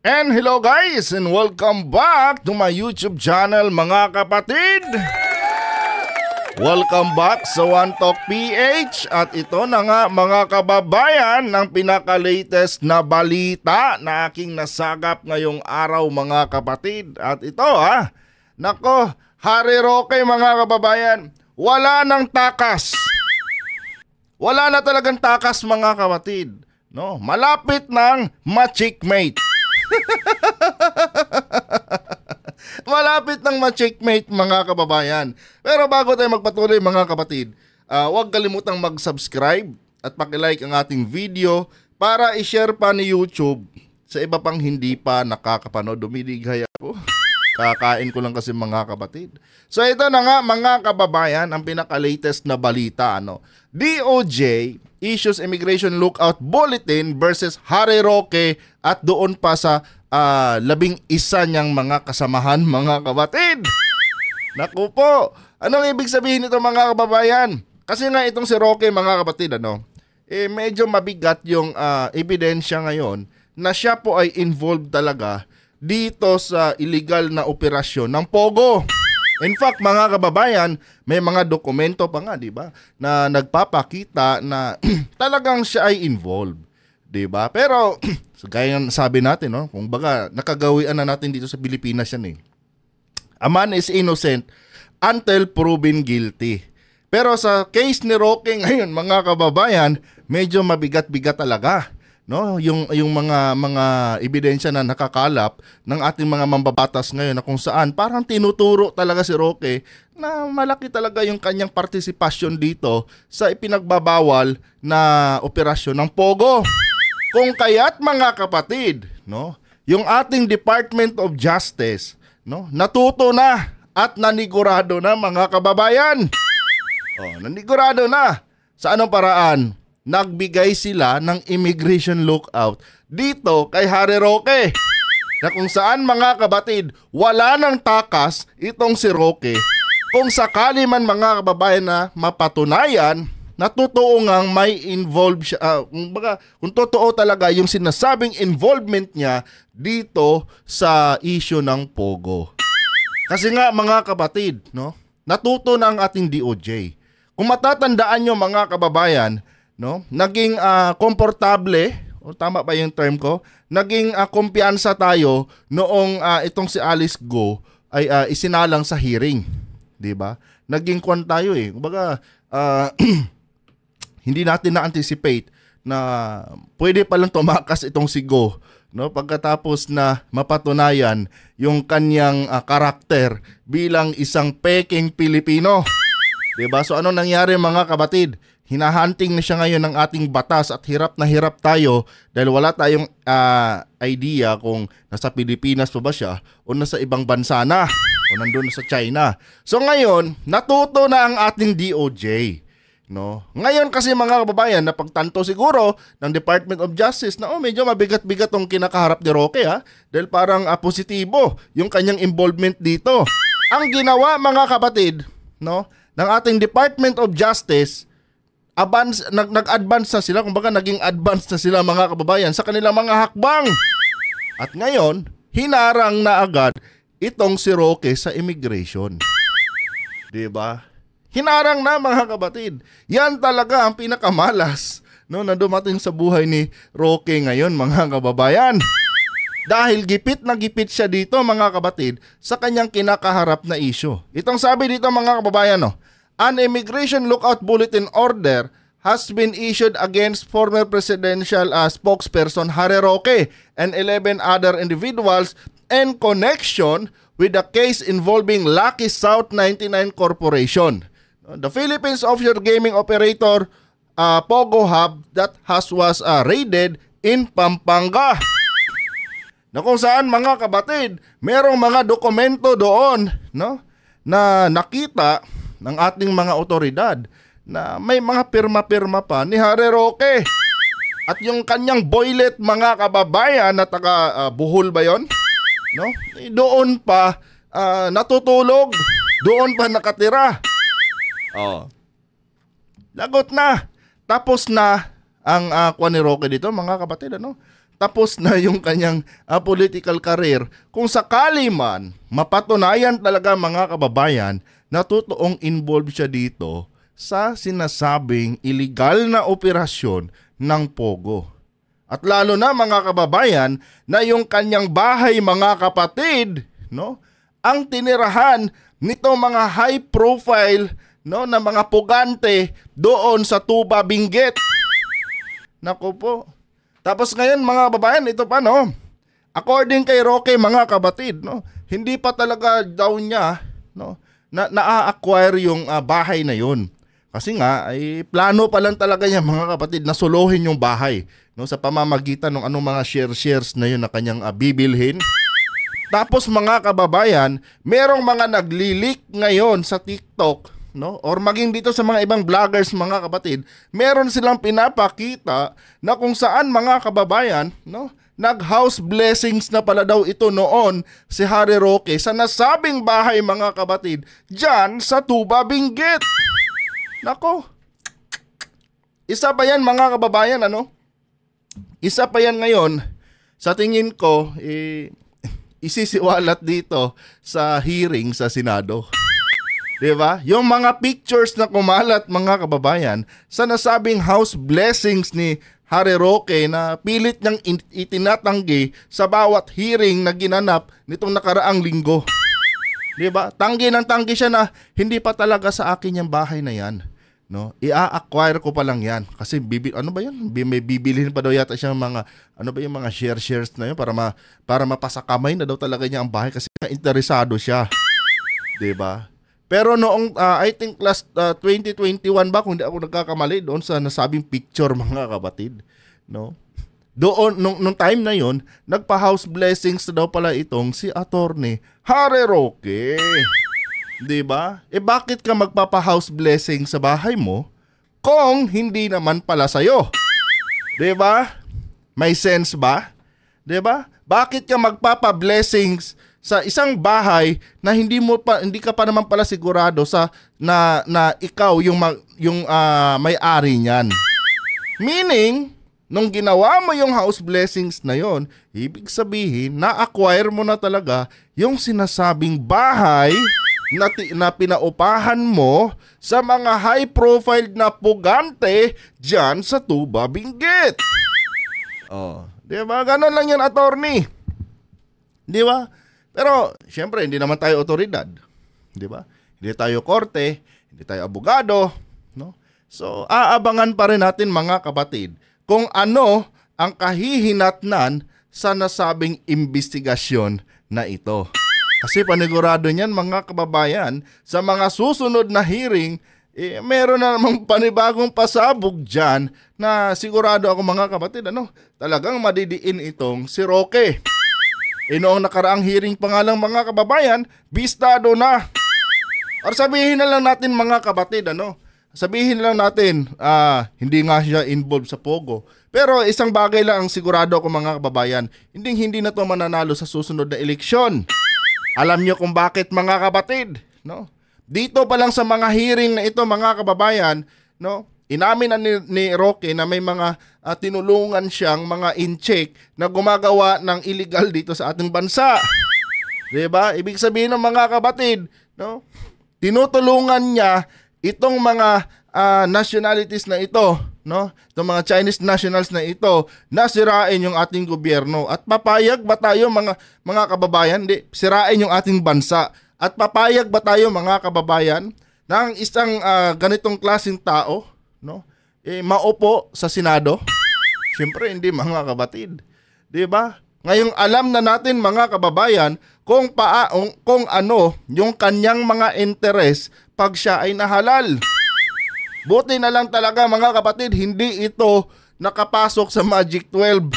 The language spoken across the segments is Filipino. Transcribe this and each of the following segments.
And hello guys and welcome back to my YouTube channel mga kapatid. Welcome back sa One Talk PH at ito na nga mga kababayan ng pinaka-latest na balita na aking nasagap ngayong araw mga kapatid. At ito nako, Harry Roque mga kababayan, wala nang takas. Wala na talagang takas mga kapatid. No, malapit nang ma-checkmate. Malapit nang ma-checkmate mga kababayan. Pero bago tayo magpatuloy mga kapatid, huwag kalimutang mag-subscribe at paki-like ang ating video para i-share pa ni YouTube sa iba pang hindi pa nakakapanood. Dumidighay ako. Kakain ko lang kasi mga kapatid. So ito na nga mga kababayan ang pinaka-latest na balita. DOJ issues Immigration Lookout Bulletin versus Harry Roque at doon pa sa 11 niyang mga kasamahan mga kapatid. Naku po, anong ibig sabihin nito mga kababayan? Kasi nga itong si Roque mga kapatid, medyo mabigat yung ebidensya ngayon na siya po ay involved talaga dito sa illegal na operasyon ng Pogo. In fact, mga kababayan, may mga dokumento pa nga, 'di ba, na nagpapakita na talagang siya ay involved, 'di ba? Pero gaya ng sabi natin, kung baga nakagawian na natin dito sa Pilipinas yan A man is innocent until proven guilty. Pero sa case ni Roque ngayon, mga kababayan, medyo mabigat-bigat talaga. Yung mga ebidensya na nakakalap ng ating mga mambabatas ngayon na kung saan parang tinuturo talaga si Roque na malaki talaga yung kanyang partisipasyon dito sa ipinagbabawal na operasyon ng Pogo. Kung kaya't mga kapatid, yung ating Department of Justice, natuto na at nanigurado na mga kababayan. Nanigurado na. Sa anong paraan? Nagbigay sila ng immigration lookout dito kay Harry Roque. Na kung saan mga kapatid, wala nang takas itong si Roque. Kung sakali man mga kababayan na mapatunayan na totoo ngang may involved siya, kung totoo talaga yung sinasabing involvement niya dito sa issue ng Pogo. Kasi nga mga kapatid, natuto na ang ating DOJ. Kung matatandaan nyo mga kababayan, naging komportable, tama ba yung term ko? Naging kumpiyansa tayo noong itong si Alice Go ay isinalang sa hearing, 'di ba? Naging kwan tayo kumbaga hindi natin na-anticipate na pwede pa lang tumakas itong si Go, pagkatapos na mapatunayan yung kanyang karakter bilang isang peking Pilipino. 'Di ba? So ano nangyari mga kapatid? Hinahunting na siya ngayon ng ating batas at hirap na hirap tayo dahil wala tayong idea kung nasa Pilipinas pa ba siya o nasa ibang bansa na o nandun sa China. So ngayon, natuto na ang ating DOJ. Ngayon kasi mga kababayan, napagtanto siguro ng Department of Justice na medyo mabigat-bigat tong kinakaharap ni Roque dahil parang positibo yung kanyang involvement dito. Ang ginawa mga kapatid ng ating Department of Justice, nag-advance na sila, kumbaga naging advance na sila mga kababayan sa kanilang mga hakbang. At ngayon, hinarang na agad itong si Roque sa immigration. 'Di ba? Hinarang na mga kapatid. Yan talaga ang pinakamalas na dumating sa buhay ni Roque ngayon mga kababayan. Dahil gipit na gipit siya dito mga kapatid sa kanyang kinakaharap na issue. Itong sabi dito mga kababayan, an immigration lookout bulletin order has been issued against former presidential spokesperson Harry Roque and 11 other individuals in connection with the case involving Lucky South 99 Corporation, the Philippines offshore gaming operator Pogo Hub that was raided in Pampanga. Na kung saan mga kapatid, merong mga dokumento doon na nakita ng ating mga otoridad na may mga pirma-pirma pa ni Harry Roque. At yung kanyang boylet mga kababayan na taga Bohol ba yon? Doon pa natutulog, doon pa nakatira. Lagot na. Tapos na ang kwan ni Roque dito mga kapatid. tapos na yung kanyang political career. Kung sakali man mapatunayan talaga mga kababayan na totoong involved siya dito sa sinasabing illegal na operasyon ng Pogo. At lalo na mga kababayan na yung kanyang bahay mga kapatid, no, ang tinirahan nito mga high profile, no, na mga pugante doon sa Tuba, Benguet. Nako po. Tapos ngayon mga kababayan, ito pa, no, according kay Roque mga kapatid, no, hindi pa talaga daw niya, no, na-acquire yung bahay na yun. Kasi nga ay plano pa lang talaga niya mga kapatid na solohin yung bahay, no, sa pamamagitan ng anong mga shares na yun na kanyang bibilhin. Tapos mga kababayan, merong mga nagli-leak ngayon sa TikTok, no, or maging dito sa mga ibang vloggers mga kapatid, meron silang pinapakita na kung saan mga kababayan, no, nag-house blessings na pala daw ito noon si Harry Roque sa nasabing bahay mga kapatid dyan sa Tuba, Benguet. Nako, isa pa yan mga kababayan, ano? Isa pa yan ngayon, sa tingin ko, isisiwalat dito sa hearing sa Senado. Diba? Yung mga pictures na kumalat mga kababayan sa nasabing house blessings ni Harry Roque na pilit niyang itinatanggi sa bawat hearing na ginanap nitong nakaraang linggo. Diba? Tanggi ng tanggi siya na hindi pa talaga sa akin yung bahay na yan. No, i-acquire ko pa lang yan kasi ano ba 'yun? May bibilhin pa daw yata siya mga ano ba yung mga shares na 'yun para mapasakamay na daw talaga niya ang bahay kasi interesado siya. 'Di ba? Pero noong I think last 2021 ba kung hindi ako nagkakamali doon sa nasabing picture mga kapatid, no? Doon nung time na 'yon, nagpa-house blessings na daw pala itong si Attorney Harry Roque. Diba? Bakit ka magpapa-house blessing sa bahay mo kung hindi naman pala sa'yo? Diba? May sense ba? Diba? Bakit ka magpapa-blessings sa isang bahay na hindi ka pa naman pala sigurado sa na ikaw yung may-ari niyan? Meaning, nung ginawa mo yung house blessings na yon, ibig sabihin na-acquire mo na talaga yung sinasabing bahay na pinaupahan mo sa mga high profile na pugante dyan sa Tuba, Benguet. Oh, di ba? Ganon lang yan, attorney. Di ba? Pero, syempre, hindi naman tayo otoridad. Di ba? Hindi tayo korte, hindi tayo abogado, no? So, aabangan pa rin natin mga kapatid kung ano ang kahihinatnan sa nasabing investigasyon na ito. Kasi panigurado niyan mga kababayan, sa mga susunod na hearing, meron na namang panibagong pasabog dyan na sigurado ako mga kapatid, talagang madidiin itong si Roque. Noong nakaraang hearing pa nga lang mga kababayan, bistado na. Or sabihin na lang natin mga kapatid, sabihin na lang natin, hindi nga siya involved sa Pogo. Pero isang bagay lang ang sigurado ako mga kababayan, hindi na to mananalo sa susunod na eleksyon. Alam niyo kung bakit mga kapatid, no? Dito pa lang sa mga hearing na ito mga kababayan, no? Inamin na ni Roque na may mga tinulungan siyang mga in-check na gumagawa ng illegal dito sa ating bansa. 'Di ba? Ibig sabihin ng mga kapatid, no? Tinutulungan niya itong mga nationalities na ito, no? Itong mga Chinese nationals na ito na sirain yung ating gobyerno. At papayag ba tayo mga kababayan, sirain yung ating bansa? At papayag ba tayo mga kababayan na ang isang ganitong klaseng tao, no, maupo sa Senado? Siyempre hindi mga kapatid. 'Di ba? Ngayong alam na natin mga kababayan kung ano yung kanyang mga interes pag siya ay nahalal. Buti na lang talaga mga kapatid, hindi ito nakapasok sa Magic 12.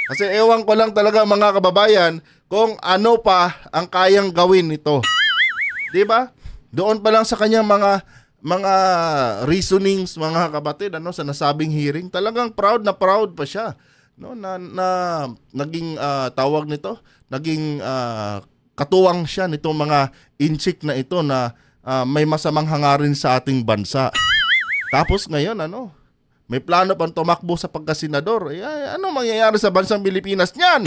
Kasi ewan ko lang talaga mga kababayan kung ano pa ang kayang gawin nito. 'Di ba? Doon pa lang sa kanyang mga reasonings mga kapatid, sa nasabing hearing, talagang proud pa siya, no, na naging tawag nito, naging katuwang siya nitong mga inchik na ito na may masamang hangarin sa ating bansa. Tapos ngayon, may plano pang tumakbo sa pagkasenador. Ano mangyayari sa bansang Pilipinas niyan?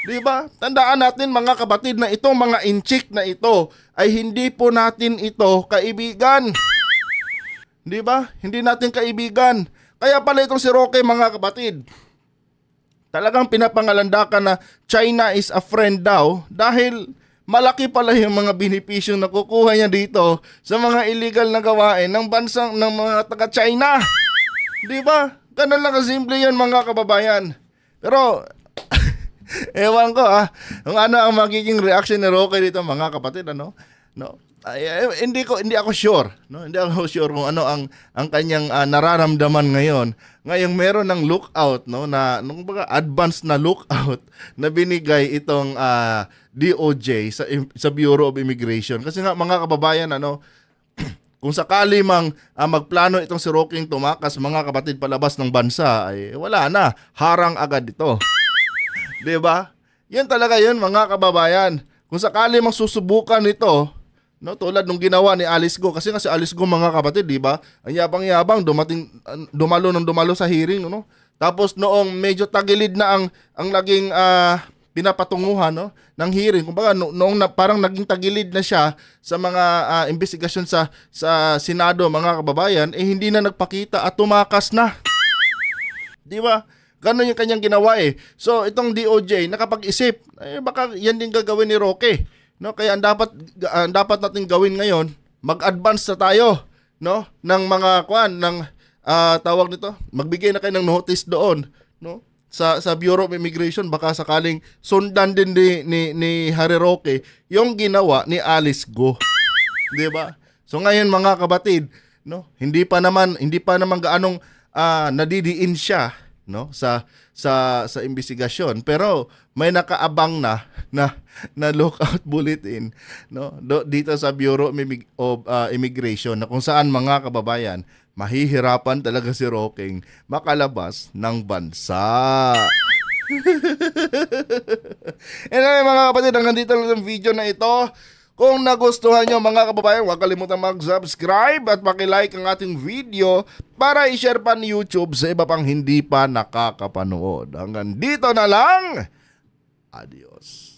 Di ba? Tandaan natin mga kapatid na itong mga inchik na ito ay hindi po natin ito kaibigan. Di ba? Hindi natin kaibigan. Kaya pala itong si Roque mga kapatid, talagang pinapangalandakan na China is a friend daw dahil malaki pala yung mga benepisyong nakukuha niya dito sa mga illegal na gawain ng bansang ng mga taga-China. Di ba? Ganun lang kasimple yan mga kababayan. Pero ewan ko kung ano ang magiging reaction ni Roque dito mga kapatid, ano? No. Hindi ako sure, no? Hindi ako sure kung ano ang kanyang nararamdaman ngayon. Ngayong meron ng lookout, no, na nung baga advance na lookout na binigay itong DOJ sa Bureau of Immigration. Kasi nga mga kababayan, ano, kung sakali mang magplano itong si Roque tumakas mga kapatid palabas ng bansa, ay wala na, harang agad ito. 'Di ba? Yan talaga 'yun mga kababayan. Kung sakali mang susubukan ito, no, tulad nung ginawa ni Alice Go, kasi nga si Alice Go mga kapatid, 'di ba? Ang yabang-yabang dumalo sa hearing, no? Tapos noong medyo tagilid na ang naging pinapatunguhan, no, ng hearing. Kumbaga noong parang naging tagilid na siya sa mga investigasyon sa Senado mga kababayan, hindi na nagpakita at tumakas na. 'Di ba? Ganun yung kanyang ginawa eh. So itong DOJ nakapag-isip, baka yan din gagawin ni Roque, no? Kaya ang dapat nating gawin ngayon, mag-advance na tayo, no, ng mga tawag nito, magbigay na kayo ng notice doon, no, sa Bureau of Immigration, baka sakaling sundan din ni Harry Roque yung ginawa ni Alice Go. 'Di ba? So ngayon mga kapatid, no, hindi pa naman gaanong nadidiin siya, no, sa investigasyon, pero may nakaabang na lookout bulletin, no, dito sa Bureau of Immigration, na kung saan mga kababayan mahihirapan talaga si Roque makalabas ng bansa. Anyway mga kapatid, hanggang dito lang ang video na ito. Kung nagustuhan nyo mga kababayan, huwag kalimutan mag-subscribe at pakilike ang ating video para i-share pa ni YouTube sa iba pang hindi pa nakakapanood. Hanggang dito na lang. Adios.